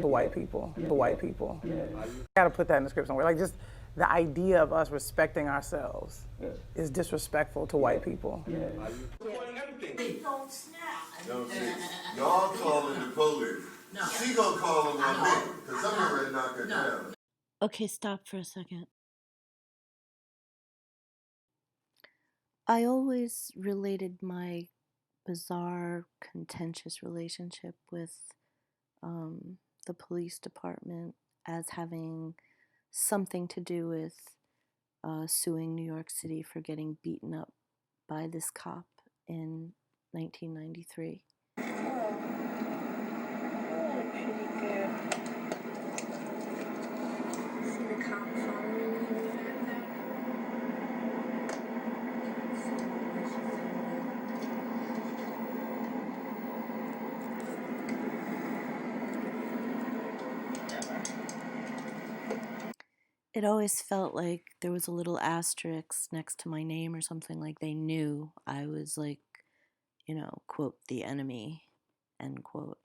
white people, the white people. I gotta put that in the script somewhere. Like just the idea of us respecting ourselves is disrespectful to white people. Don't snap. No, see, y'all calling the police. No. She gonna call them on me, because I'm ready to knock her down. Okay, stop for a second. I always related my bizarre, contentious relationship with the police department as having something to do with suing New York City for getting beaten up by this cop in 1993. It always felt like there was a little asterisk next to my name or something, like they knew I was like, quote, the enemy, end quote.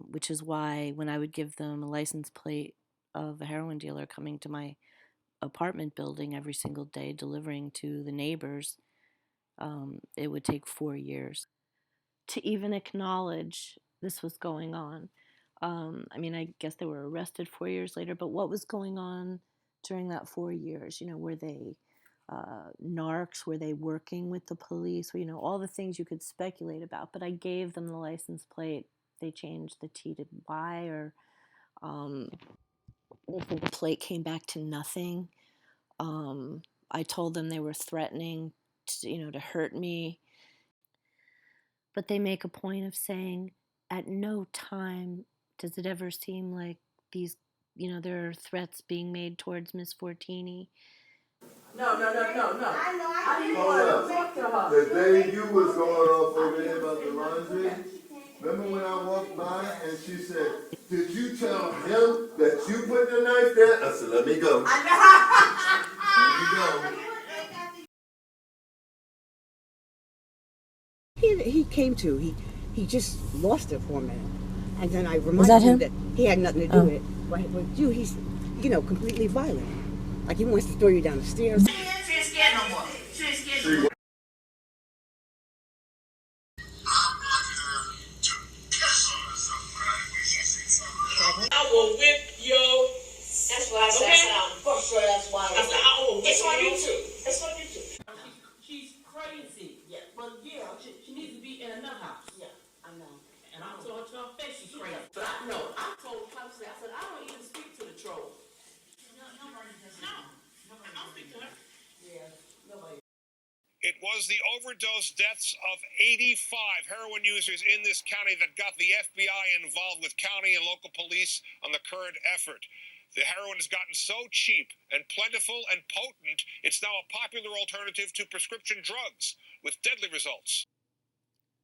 Which is why when I would give them a license plate of a heroin dealer coming to my apartment building every single day, delivering to the neighbors, it would take 4 years to even acknowledge this was going on. I guess they were arrested 4 years later, but what was going on during that 4 years? Were they narcs? Were they working with the police? All the things you could speculate about. But I gave them the license plate. They changed the T to Y, or the plate came back to nothing. I told them they were threatening to hurt me. But they make a point of saying, at no time does it ever seem like these, there are threats being made towards Miss Fortini. No. I Hold up. The day you was going off over there about the laundry, remember when I walked by and she said, did you tell him that you put the knife there? I said, let me go. Let me go. He came to, he just lost it for a minute. And then I reminded him that he had nothing to do with it. But with you, he's, completely violent. Like he wants to throw you down the stairs. She ain't scared no more. She ain't scared no more. I will whip your. That's why I said, okay? For sure, that's why. I will whip it's on you. YouTube. It's on YouTube. She's crazy. Yeah. But yeah, she needs to be in another house. Yeah, I know. And I told her to her face she's crazy. But I told Pepsi, I said, I don't even speak to the troll. Nobody does. No. I don't speak to her. Yeah, nobody. It was the overdose deaths of 85 heroin users in this county that got the FBI involved with county and local police on the current effort. The heroin has gotten so cheap and plentiful and potent, it's now a popular alternative to prescription drugs with deadly results.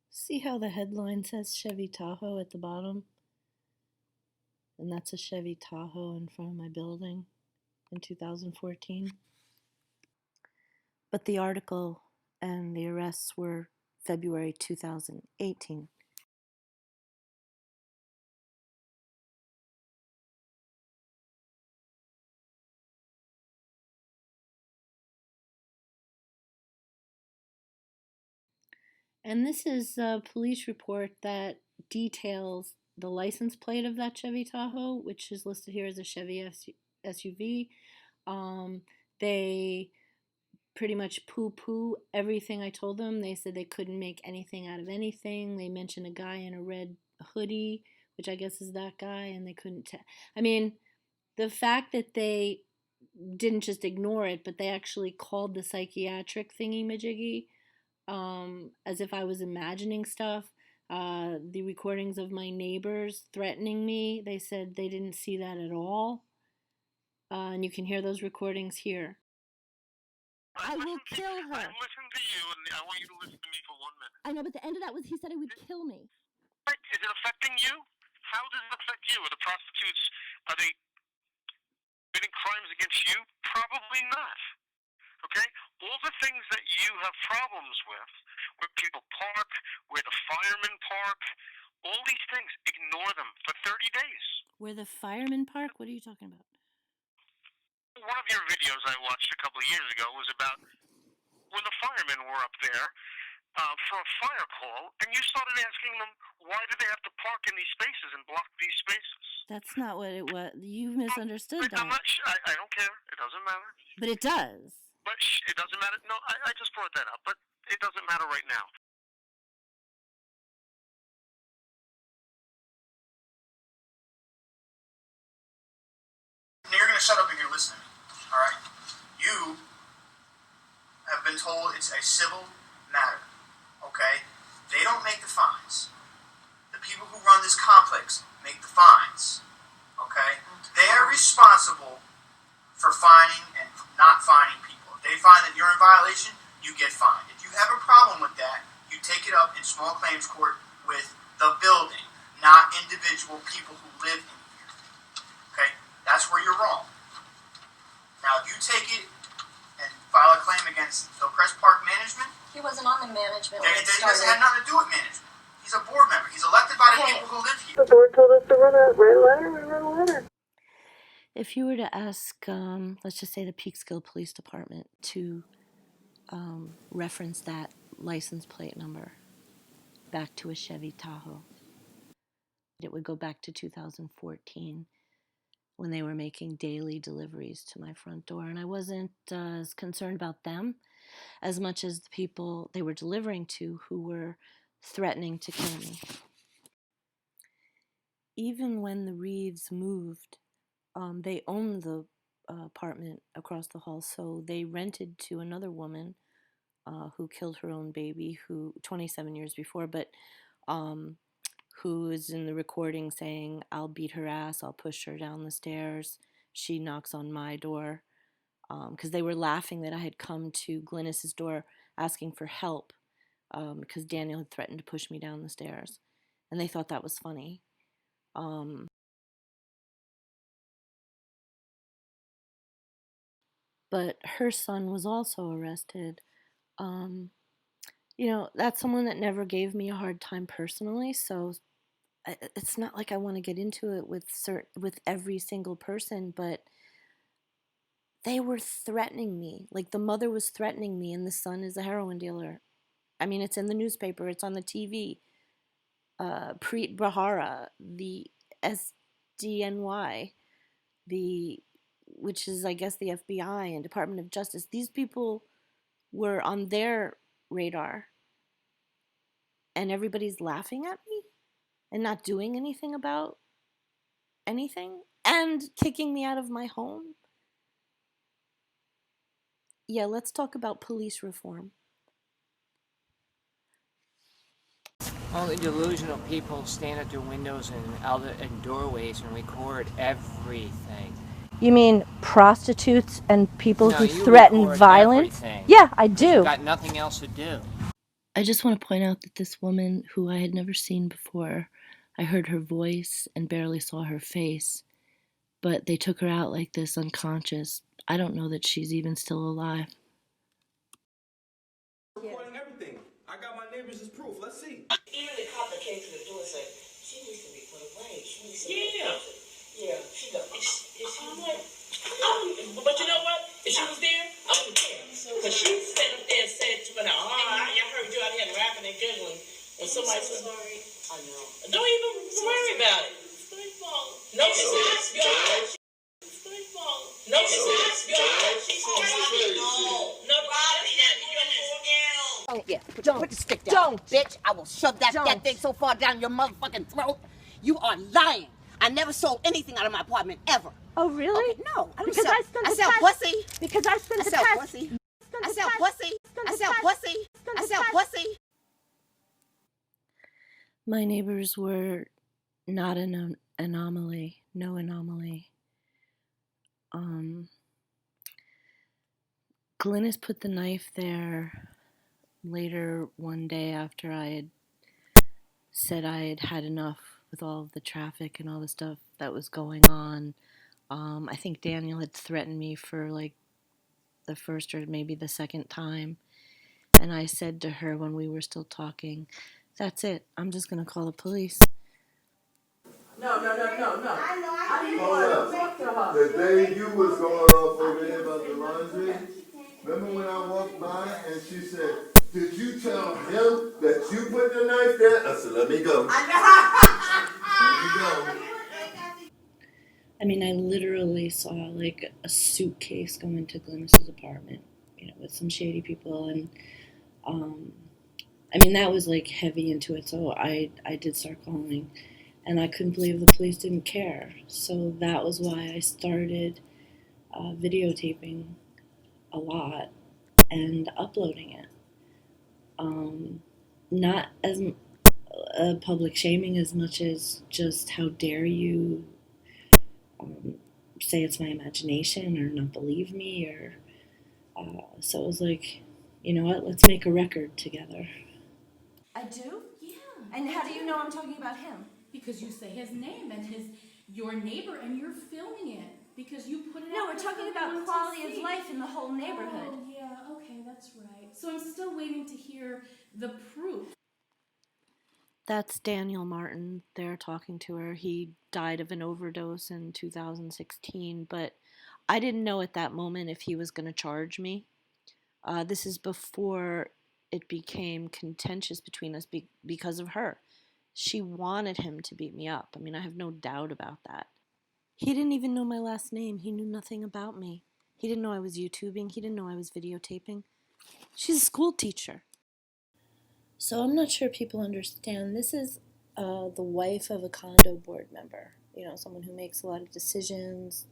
See how the headline says Chevy Tahoe at the bottom? And that's a Chevy Tahoe in front of my building in 2014. But the article and the arrests were February 2018. And this is a police report that details the license plate of that Chevy Tahoe, which is listed here as a Chevy SUV. They pretty much poo-poo everything I told them. They said they couldn't make anything out of anything. They mentioned a guy in a red hoodie, which I guess is that guy, and they couldn't tell. The fact that they didn't just ignore it, but they actually called the psychiatric thingy-majiggy, as if I was imagining stuff. The recordings of my neighbors threatening me, they said they didn't see that at all. And you can hear those recordings here. I will kill her. I'm listening to you, and I want you to listen to me for 1 minute. I know, but the end of that was he said he would kill me. Is it affecting you? How does it affect you? Are the prostitutes, are they committing crimes against you? Probably not. Okay? All the things that you have problems with, where people park, where the firemen park, All these things, ignore them for 30 days. Where the firemen park? What are you talking about? One of your videos I watched a couple of years ago was about when the firemen were up there for a fire call, and you started asking them, why do they have to park in these spaces and block these spaces? That's not what it was. You misunderstood I'm that. not, I don't care. It doesn't matter. But it does. But it doesn't matter. No, I just brought that up, but it doesn't matter right now. You're going to shut up and you're listening, all right? You have been told it's a civil matter, okay? They don't make the fines. The people who run this complex make the fines, okay? They are responsible for fining and not fining people. If they find that you're in violation, you get fined. If you have a problem with that, you take it up in small claims court with the building, not individual people who live in here, okay? That's where you're wrong. Now, if you take it and file a claim against Hillcrest Park Management, He wasn't on the management then when it it doesn't have started. nothing to do with management. He's a board member. He's elected by the Okay. people who live here. The board told us to write a letter, we wrote a letter. If you were to ask, let's just say the Peekskill Police Department to reference that license plate number back to a Chevy Tahoe, it would go back to 2014 when they were making daily deliveries to my front door. And I wasn't as concerned about them as much as the people they were delivering to who were threatening to kill me. Even when the Reeves moved, they owned the apartment across the hall, so they rented to another woman who killed her own baby, who 27 years before, but who is in the recording saying, "I'll beat her ass, I'll push her down the stairs. She knocks on my door," because they were laughing that I had come to Glynis's door asking for help because Daniel had threatened to push me down the stairs, and they thought that was funny. But her son was also arrested. That's someone that never gave me a hard time personally, so it's not like I want to get into it with every single person, but they were threatening me. Like, the mother was threatening me, and the son is a heroin dealer. I mean, it's in the newspaper, it's on the TV. Preet Bharara, the SDNY, which is, I guess, the FBI and Department of Justice. These people were on their radar, and everybody's laughing at me and not doing anything about anything and kicking me out of my home. Yeah, let's talk about police reform. Only delusional people stand at their windows and doorways and record everything. You mean prostitutes and people No, who you threaten record violence? everything. Yeah, I do. You've got nothing else to do. I just want to point out that this woman, who I had never seen before, I heard her voice and barely saw her face, but they took her out like this unconscious. I don't know that she's even still alive. Recording everything. I got my neighbors as proof. Let's see. Even the cop that came to the door said, she needs to be put away. She needs to be Yeah, she does. I'm like, but you know what? If she was there, I wouldn't care. Because she sat up there and said to me, I heard you out here laughing and giggling. When somebody said, sorry. I know. Don't even worry about it. It's my fault. No, it's not your fault. It's my fault. No, it's not your fault. She's crazy. No, Bobby, that's your fault. Oh, yeah. Put the stick down. Don't, bitch. I will shove that thing so far down your motherfucking throat. You are lying. I never sold anything out of my apartment, ever. Oh, really? Okay, no. I don't Because sell. I sell pussy. Because I spent I the sell past... pussy. I sell pussy. I sell pussy. I sell pussy. My neighbors were not an anomaly. No anomaly. Glynis put the knife there later one day after I had said I had had enough with all of the traffic and all the stuff that was going on. I think Daniel had threatened me for like the first or maybe the second time. And I said to her when we were still talking That's it. I'm just gonna call the police. No. I didn't Hold want to up. talk to her. The day you was going off over here about the laundry, remember when I walked by and she said, did you tell him that you put the knife there? I said, let me go. Let me go. I mean, I literally saw like a suitcase go into Glynis's apartment, with some shady people, and I mean, that was like heavy into it, so I did start calling, and I couldn't believe the police didn't care. So that was why I started videotaping a lot and uploading it. Not as public shaming as much as just how dare you say it's my imagination or not believe me, or so it was like, you know what, let's make a record together. I do? Yeah. And how do you know I'm talking about him? Because you say his name and your neighbor, and you're filming it because you put it out. No, we're talking about quality of life in the whole neighborhood. Oh, yeah, okay, that's right. So I'm still waiting to hear the proof. That's Daniel Martin. They're talking to her. He died of an overdose in 2016, but I didn't know at that moment if he was going to charge me. This is before it became contentious between us because of her. She wanted him to beat me up. I mean, I have no doubt about that. He didn't even know my last name. He knew nothing about me. He didn't know I was YouTubing. He didn't know I was videotaping. She's a school teacher. So I'm not sure people understand. This is the wife of a condo board member. Someone who makes a lot of decisions,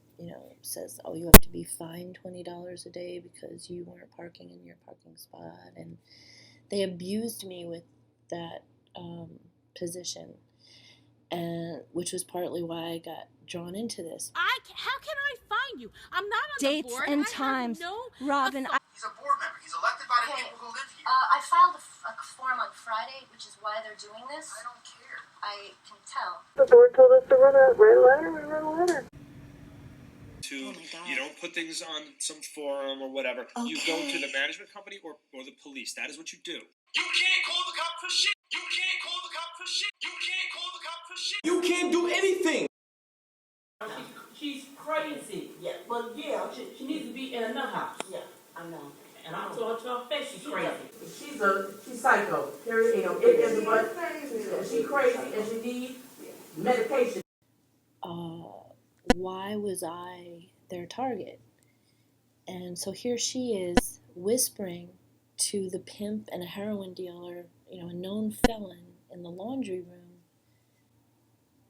says, oh, you have to be fined $20 a day because you weren't parking in your parking spot. And they abused me with that position, and which was partly why I got drawn into this. How can I find you? I'm not on Dates the board. and times. Robin, He's a board member. He's elected by the people who live here. I filed a form on Friday, which is why they're doing this. I don't care. I can tell. The board told us to write a letter, we wrote a letter. You don't put things on some forum or whatever. Okay. You go to the management company or the police. That is what you do. You can't call the cop for shit. You can't call the cop for shit. You can't call the cop for shit. You can't do anything. She's crazy. Yeah, but yeah, she needs to be in another house. Yeah, I know. And I told her to her face, she's crazy. She's psycho. Period. It is what she's crazy and she needs medication. Why was I their target? And so here she is whispering to the pimp and a heroin dealer, a known felon in the laundry room,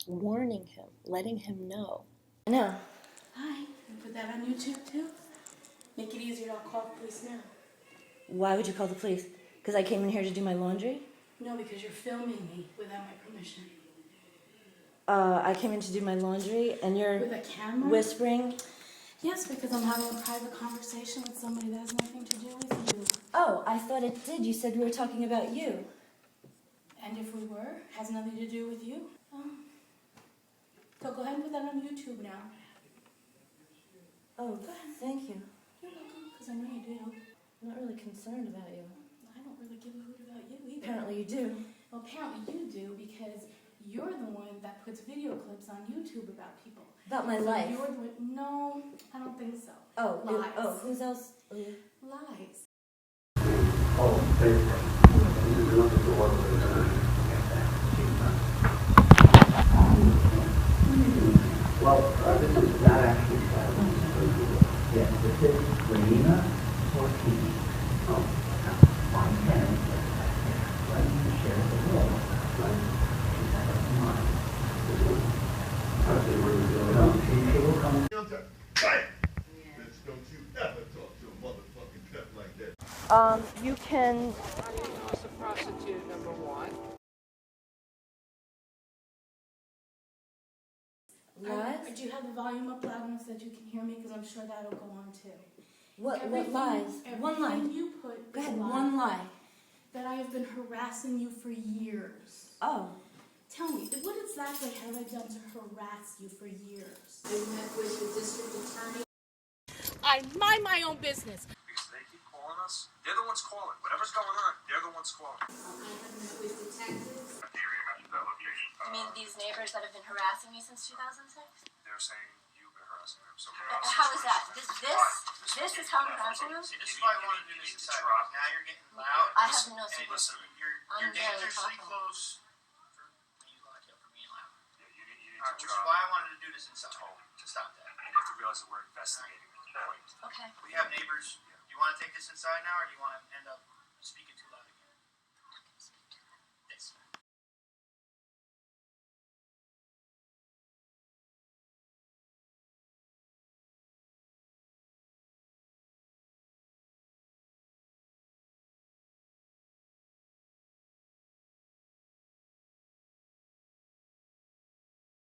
warning him, letting him know. No. Hi, you put that on YouTube too? Make it easier, I'll call the police now. Why would you call the police? Because I came in here to do my laundry? No, because you're filming me without my permission. I came in to do my laundry and you're With a camera? whispering? Yes, because I'm having a private conversation with somebody that has nothing to do with you. Oh, I thought it did. You said we were talking about you. And if we were, has nothing to do with you. So go ahead and put that on YouTube now. Oh, thank you. You're welcome, because I know you do. I'm not really concerned about you. I don't really give a hoot about you either. Apparently you do. Well, apparently you do, because you're the one that puts video clips on YouTube about people. About my So life? You're the one, no, I don't think so. Oh, lies. Who's else? Lies. Oh, thank you. Well, this is not actually yes, this is Renina Ortiz. Oh, my parents like to share the world. Like she's had a mind. No, she will come. Bitch, don't you ever talk to a motherfucking pimp like that. You can. Was the prostitute number one? Do you have the volume up loud enough so that you can hear me? Because I'm sure that'll go on too. What lies? One lie. You put. Go ahead, one lie. That I have been harassing you for years. Oh. Tell me, what exactly have I done to harass you for years? I met with the district attorney. I mind my own business. Because they keep calling us. They're the ones calling. Whatever's going on, they're the ones calling. You mean these neighbors that have been harassing me since 2006? They're saying you've been harassing them. So How is that? This is how I'm harassing them? See, this is why I wanted to do this inside. Now you're getting loud. I have no Hey, support. listen, you're I'm barely dangerously talking. close for being loud. Yeah, for being loud. Yeah, you need to which is why I wanted to do this inside. To stop that. And you have to realize that we're investigating the point. Okay. We have neighbors. Do you want to take this inside now, or do you want to end up speaking too loud again? This.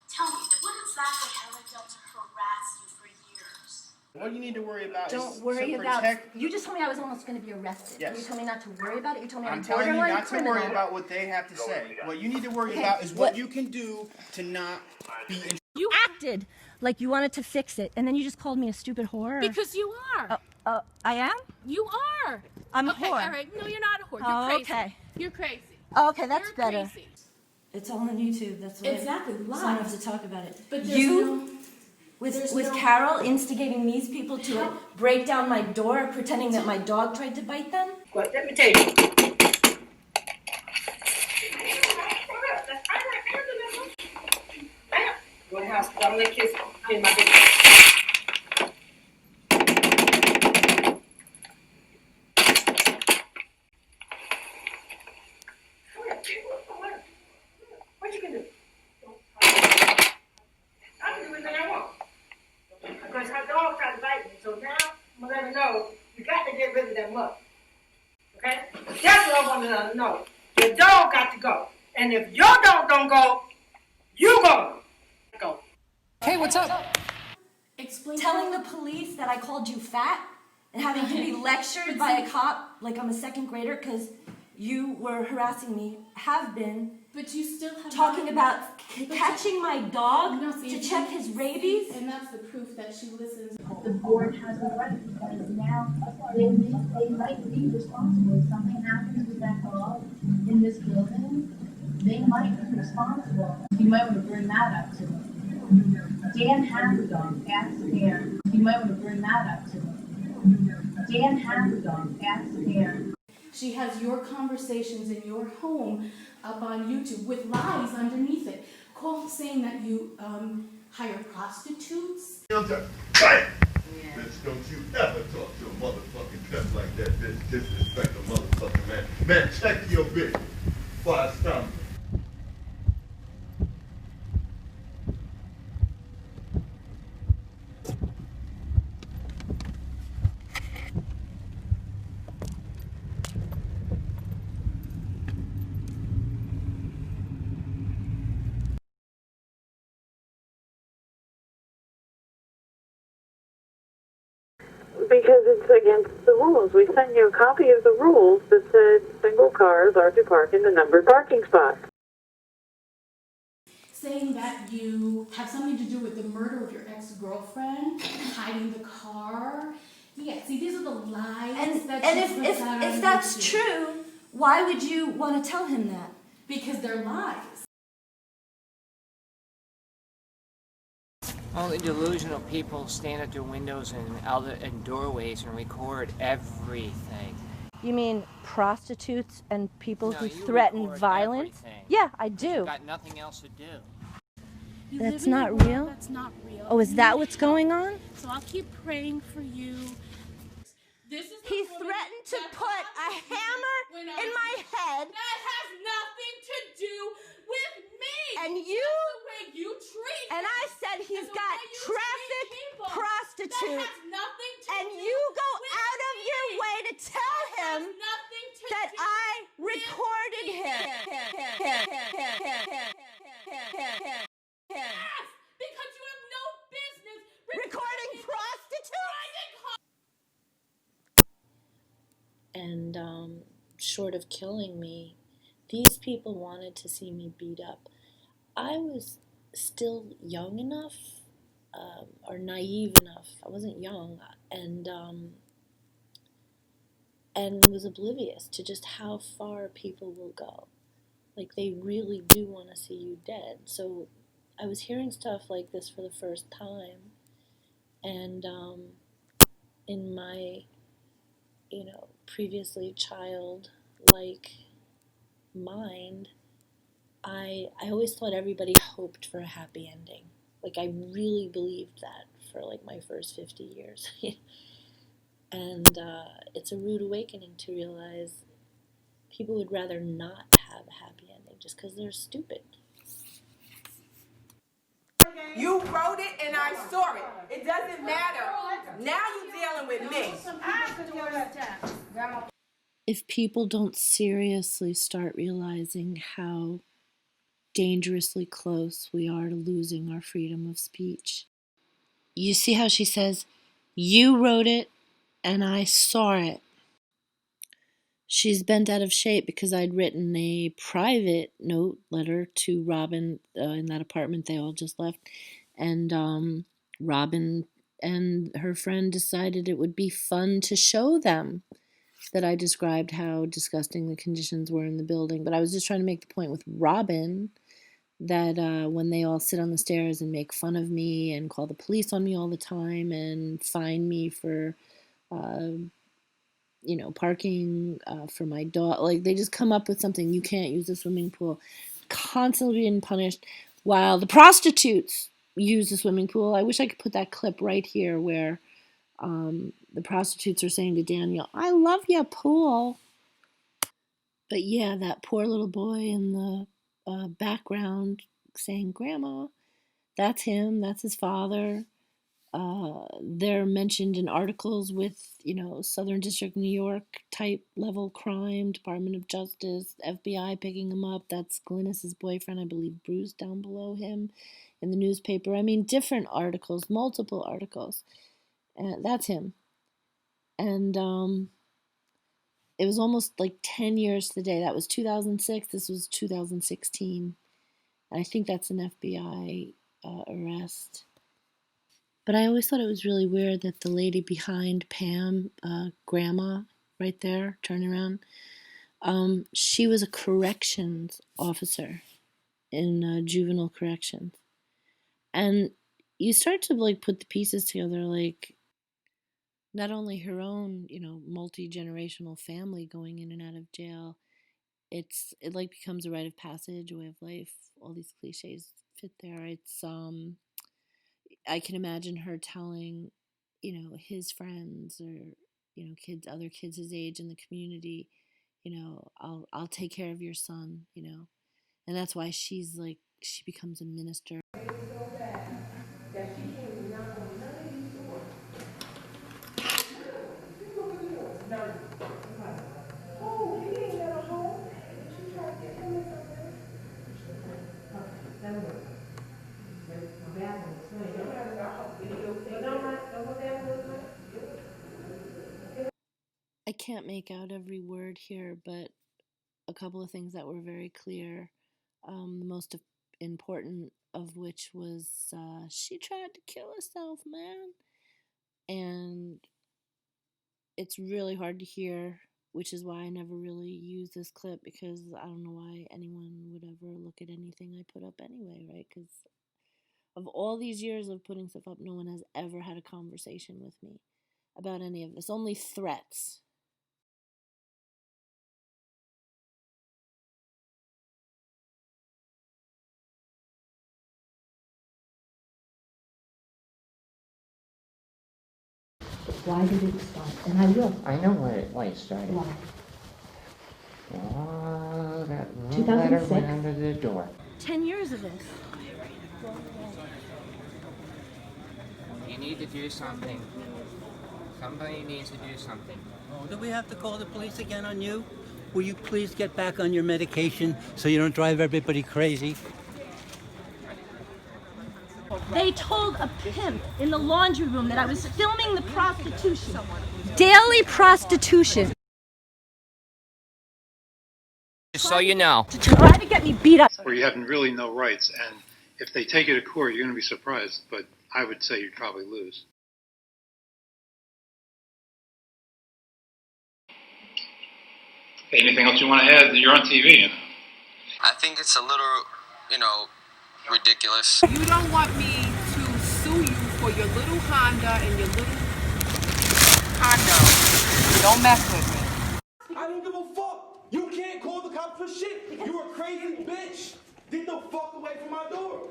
Tell me, what exactly have I done to harass you for years? What you need to worry about Don't worry about. You just told me I was almost going to be arrested. Yes. You told me not to worry about it. You told me I'm I'm telling you borderline not to criminal. worry about what they have to say. What you need to worry Okay, about is what- what you can do to not be in. You acted like you wanted to fix it, and then you just called me a stupid whore. Because you are. I am? You are. I'm a okay, whore. All right. No, you're not a whore. You're Oh, crazy. okay. You're crazy. Okay, that's You're better. Crazy. It's all on YouTube. That's why. Exactly. So I Lies. don't have to talk about it. But there's you, there's with no- Carol instigating these people to break down my door, pretending that my dog tried to bite them. What? Let me tell you. Go to the house. I'm gonna kiss in my bed. What you can do? I can do anything I want. Because her dog tried to bite me, so now I'm gonna let her know you got to get rid of that mud. Okay? That's what I want to let her know. Your dog got to go. And if your dog don't go, you go. Go. Hey, what's up? Explain. Telling the police that I called you fat and having to be lectured by a cop like I'm a second grader because you were harassing me, have been. But you still have talking not- about catching my dog No, see, to check his rabies. And that's the proof that she listens. The board has a right because now they might be responsible. If something happens with that dog in this building, they might be responsible. You might want to bring that up to them. Dan has a dog. Ask Aaron. You might want to bring that up to them. Dan has a dog. Ask Aaron. She has your conversations in your home up on YouTube with lies underneath it. Saying that you hire prostitutes. Bitch, don't you ever talk to a motherfucking pimp like that, bitch. Disrespect a motherfucking man. Man, check your bitch before I stop. Because it's against the rules. We sent you a copy of the rules that said single cars are to park in the numbered parking spots. Saying that you have something to do with the murder of your ex-girlfriend, hiding the car. Yeah, see, these are the lies that And she puts out on if that's YouTube. true, why would you want to tell him that? Because they're lies. Only delusional people stand at their windows and doorways and record everything. You mean prostitutes and people No, who you threaten record violence? everything. Yeah, I do. You've got nothing else to do. You That's live in a not world real? That's not real. Oh, is that what's going on? So I'll keep praying for you. This is He threatened to put a hammer in my head. That has nothing to do with me. And you- That's the way you treat. And I said he's the got way you traffic treat people. prostitutes. That has nothing to And do you go with out of your me. way to tell That has him nothing to that do I with recorded me. him. Yes, because you have no business Recording prostitutes? And short of killing me, these people wanted to see me beat up. I was still young enough, or naive enough. I wasn't young, and and was oblivious to just how far people will go. Like, they really do want to see you dead. So I was hearing stuff like this for the first time, and in my, previously childlike mind, I always thought everybody hoped for a happy ending. Like, I really believed that for like my first 50 years. And it's a rude awakening to realize people would rather not have a happy ending just because they're stupid. You wrote it and I saw it. It doesn't matter. Now you're dealing with me. If people don't seriously start realizing how dangerously close we are to losing our freedom of speech. You see how she says, you wrote it and I saw it. She's bent out of shape because I'd written a private letter to Robin in that apartment they all just left. And Robin and her friend decided it would be fun to show them that I described how disgusting the conditions were in the building. But I was just trying to make the point with Robin that when they all sit on the stairs and make fun of me and call the police on me all the time and fine me for parking for my dog. Like, they just come up with something. You can't use the swimming pool. Constantly being punished while the prostitutes use the swimming pool. I wish I could put that clip right here where the prostitutes are saying to Daniel, I love your pool. But yeah, that poor little boy in the background saying, Grandma, that's him. That's his father. They're mentioned in articles with, Southern District New York type level crime, Department of Justice, FBI picking him up. That's Glynis's boyfriend, I believe, Bruce, down below him in the newspaper. I mean, different articles, multiple articles. That's him. And it was almost like 10 years to the day. That was 2006. This was 2016. I think that's an FBI arrest. But I always thought it was really weird that the lady behind Pam, Grandma, right there, turning around, she was a corrections officer in juvenile corrections. And you start to, like, put the pieces together, like, not only her own, multi-generational family going in and out of jail, it like becomes a rite of passage, a way of life. All these cliches fit there. It's I can imagine her telling, his friends or, other kids his age in the community, I'll take care of your son, and that's why she becomes a minister. I can't make out every word here, but a couple of things that were very clear. The most important of which was she tried to kill herself, man. And it's really hard to hear, which is why I never really use this clip, because I don't know why anyone would ever look at anything I put up anyway, right? Because of all these years of putting stuff up, no one has ever had a conversation with me about any of this, only threats. Why did it start? And I will. I know why it started. Why? Oh, that little letter went under the door. 10 years of this. You need to do something. Somebody needs to do something. Oh, do we have to call the police again on you? Will you please get back on your medication so you don't drive everybody crazy? They told a pimp in the laundry room that I was filming the prostitution. Daily prostitution. Just so you know. To try to get me beat up. Where you have really no rights, and if they take you to court, you're going to be surprised, but I would say you'd probably lose. Anything else you want to add? You're on TV. I think it's a little, ridiculous. You don't want me to sue you for your little Honda and your little condo. Don't mess with me. I don't give a fuck. You can't call the cops for shit. You're a crazy bitch. Get the fuck away from my door.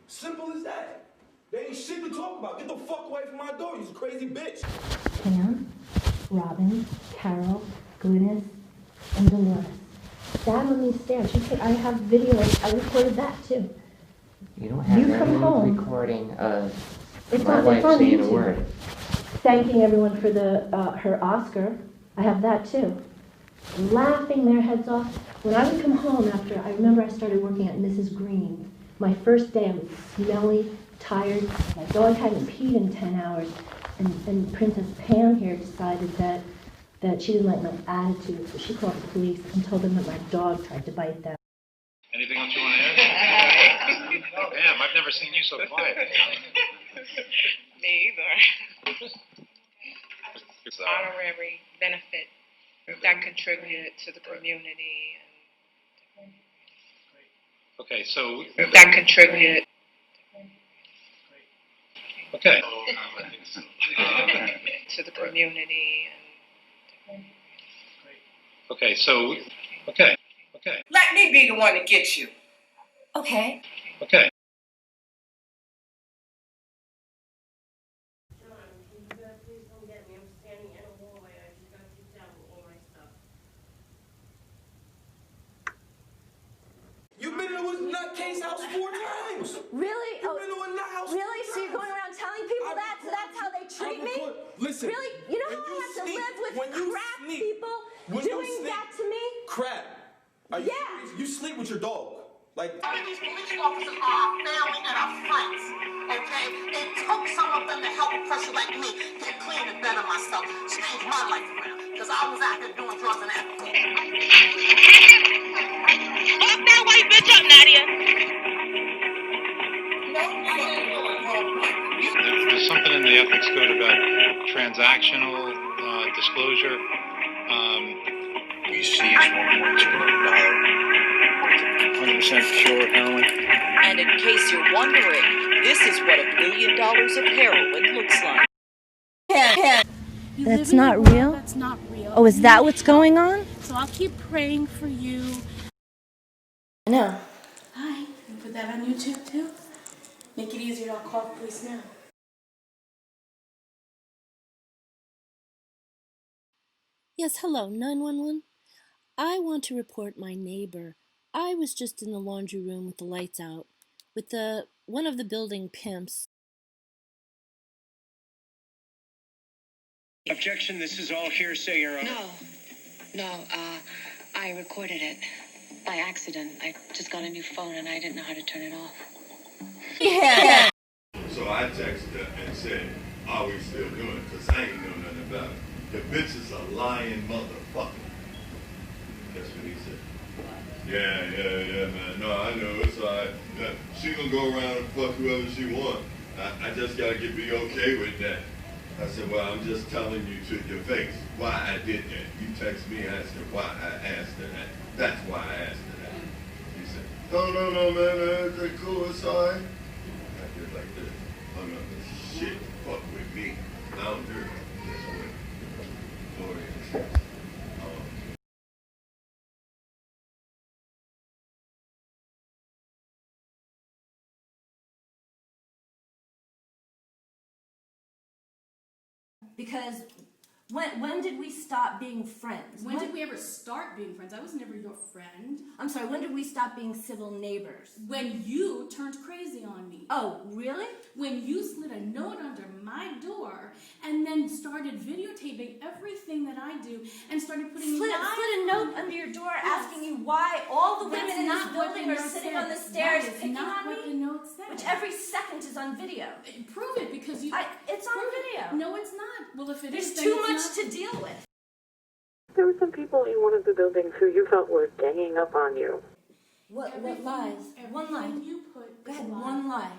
Simple as that. There ain't shit to talk about. Get the fuck away from my door, you crazy bitch. Pam, Robin, Carol, Glynis, and Dolores. Dad on these stairs. I have videos. I recorded that too. You don't have You any come home. recording of It's my on wife saying a YouTube. word. Thanking everyone for her Oscar. I have that too. Laughing their heads off. When I would come home after, I remember I started working at Mrs. Green. My first day, I was smelly, tired. My dog hadn't peed in 10 hours. And Princess Pam here decided that she didn't like my attitude, so she called the police and told them that my dog tried to bite them. Anything else you want to add? Damn, I've never seen you so quiet. Me either. Honorary benefit that contributed to the community. Okay, so That contributed. okay. To the community. Okay, so okay. Let me be the one to get you. Okay. Okay. You've been in a nutcase house 4 times. Really? You've been to a nut house. Really? So you're going around telling people that? So that's how they treat me? Listen. Really? You know how I have to live with crap people doing that to me? Crap. Are you serious? You sleep with your dog. Like. These police officers are our family and our friends, okay? It took some of them to help a person like me get clean and better myself, change my life around, because I was out there doing drugs and alcohol. Fuck that white bitch up, Nadia. There's something in the ethics code about transactional disclosure. We seized $1.2 million 100% pure heroin. And in case you're wondering, this is what $1 million of heroin looks like. That's not real? That's not real. Oh, is that what's going on? So I'll keep praying for you. No. Hi. You put that on YouTube too? Make it easier. I'll call the police now. Yes, hello, 911. I want to report my neighbor. I was just in the laundry room with the lights out, with one of the building pimps. Objection, this is all hearsay, Your Honor. No, I recorded it by accident. I just got a new phone and I didn't know how to turn it off. Yeah. So I texted her and said, are we still doing it? Because I ain't know nothing about it. The bitch is a lying motherfucker. That's what he said. Yeah, man. No, I know. It's all right. She gonna go around and fuck whoever she want. I just gotta be okay with that. I said, well, I'm just telling you to your face why I did that. You text me asking why I asked her that. That's why I asked her that. He said, no, man, it's cool, it's all right. I did like this. I'm not this shit fuck with me. I don't do it this way. Lord, it's Because when did we stop being friends? When did we ever start being friends? I was never your friend. I'm sorry, when did we stop being civil neighbors? When you turned crazy on me. Oh, really? When you slid a note under my door and then started videotaping everything that I do and started putting Slid a note under your door asking you why all the women in this building are sitting on the stairs picking on me? What the note said. Which every second is on video. Prove it because you... It's on video. No, it's not. Well, if it There's is, then too it's much not. to deal with. There were some people in one of the buildings who you felt were ganging up on you. What lies? One lie. You put Go ahead, one lie.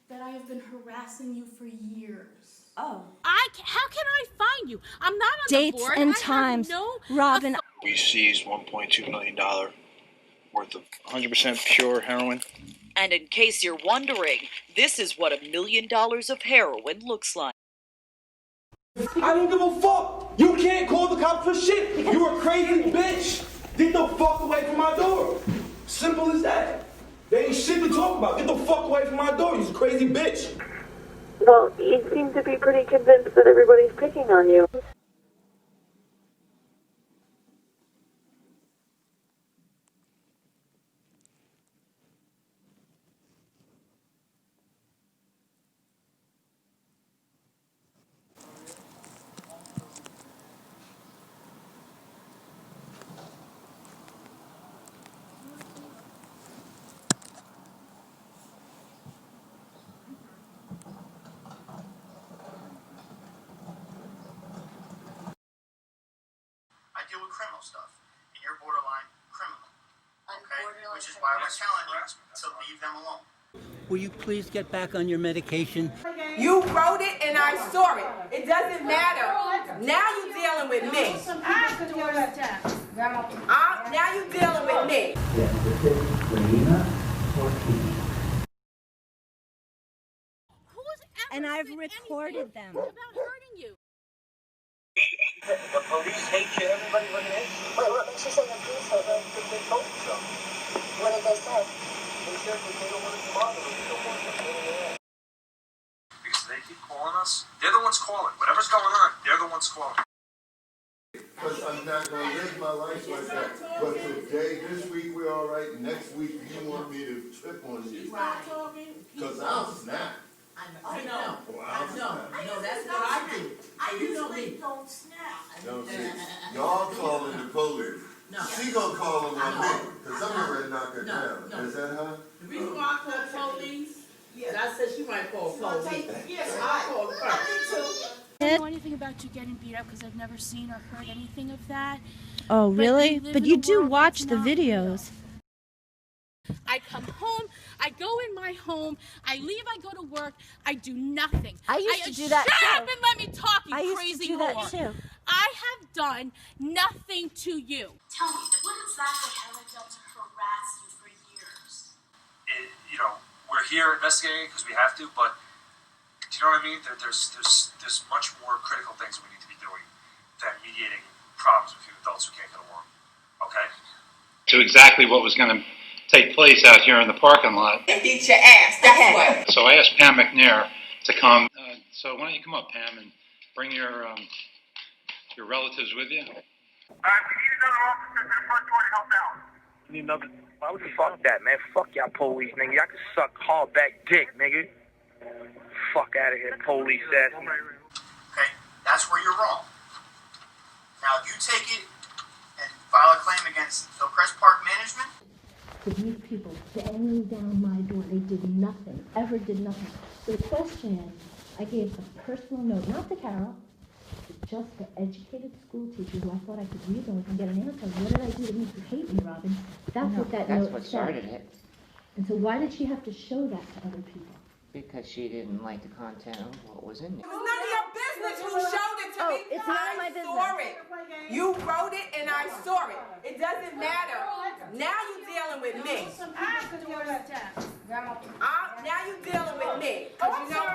That I have been harassing you for years. Oh. How can I find you? I'm not on Dates the board. and I have times. no Robin, We seized $1.2 million worth of 100% pure heroin. And in case you're wondering, this is what $1 million of heroin looks like. I don't give a fuck. You can't call the cops for shit. You're a crazy bitch. Get the fuck away from my door. Simple as that. There ain't shit to talk about. Get the fuck away from my door, you crazy bitch. Well, you seem to be pretty convinced that everybody's picking on you. I deal with criminal stuff, and you're borderline criminal. Okay? Which is why we're telling you to leave them alone. Will you please get back on your medication? You wrote it and I saw it. It doesn't matter. Now you're dealing with me. Now you're dealing with me. And I've recorded them. About hurting you. The police hate you, everybody looking at you. Wait, what makes you say the police hate me? Because they told you so. What did they say? They said that they don't want to bother them. They don't want them. Because they keep calling us. They're the ones calling. Whatever's going on, they're the ones calling. Because I'm not going to live my life like that. But today, this week, we're all right. Next week, you want me to trip on you. Because I'll snap. I know. Well, I'll snap. No, that's what I do. I You know usually me. don't snap. No, see, y'all calling the police. No. She gonna call them on me, because I'm gonna knock her down. No. Is that her? The reason why I called police, I said she might call police. Yes, I called I first. do too. I don't know anything about you getting beat up because I've never seen or heard anything of that. Oh, But really? we live But in you a do world watch that's the not real. videos. I come home, I go in my home, I leave, I go to work, I do nothing. I used to do that Shut too. up and let me talk, you I used crazy to do that whore. too. I have done nothing to you. Tell me, what exactly have I done to harass you for years? We're here investigating because we have to, but do you know what I mean? There's much more critical things we need to be doing than mediating problems between adults who can't get along. Okay? To exactly what was going to take place out here in the parking lot. Beat your ass, that's what. So I asked Pam McNair to come. So why don't you come up, Pam, and bring your relatives with you? We need another officer to the front door to help out. You need another. Why would you fuck that, man? Fuck y'all police, nigga. Y'all can suck hardback dick, nigga. Fuck out of here, police ass. Okay? That's where you're wrong. Now, if you take it and file a claim against Hillcrest Park Management, To these people banging down my door, they did nothing, ever did nothing. So the question is, I gave a personal note, not to Carol, just to educated school teachers who I thought I could reason with and get an answer. What did I do to make you hate me, Robin? That's what that note said. That's what started it. And so why did she have to show that to other people? Because she didn't like the content of what was in there. It was none of your business who showed it to me. It's not my I saw it. You wrote it and I saw it. It doesn't matter. Now you're dealing with me. Now you're dealing with me. Because you know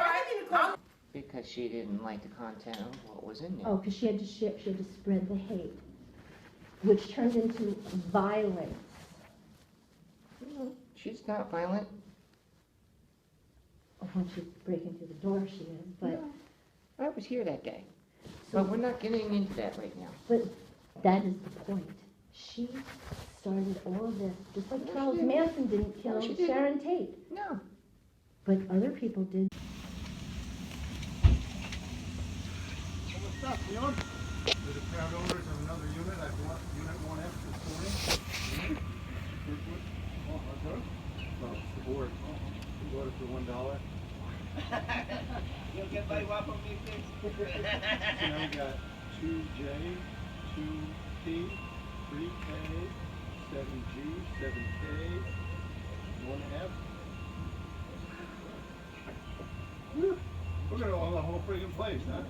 what? Because she didn't like the content of what was in there. Oh, because she had to share, she had to spread the hate, which turned into violence. She's not violent. Once she's breaking through the door, she is, but... I was here that day. But we're not getting into that right now. But that is the point. She started all of this, just like Charles Manson didn't kill she didn't. Sharon Tate. No. But other people did. What's up, Leon? We're the proud owners of another unit. I bought Unit 1F this morning. Oh, how's that? Oh, it's the board. We bought it for $1. You'll get by one from me, please. So now we got 2J, 2P, 3K, 7G, 7K, 1F. We're gonna own the whole friggin' place, huh?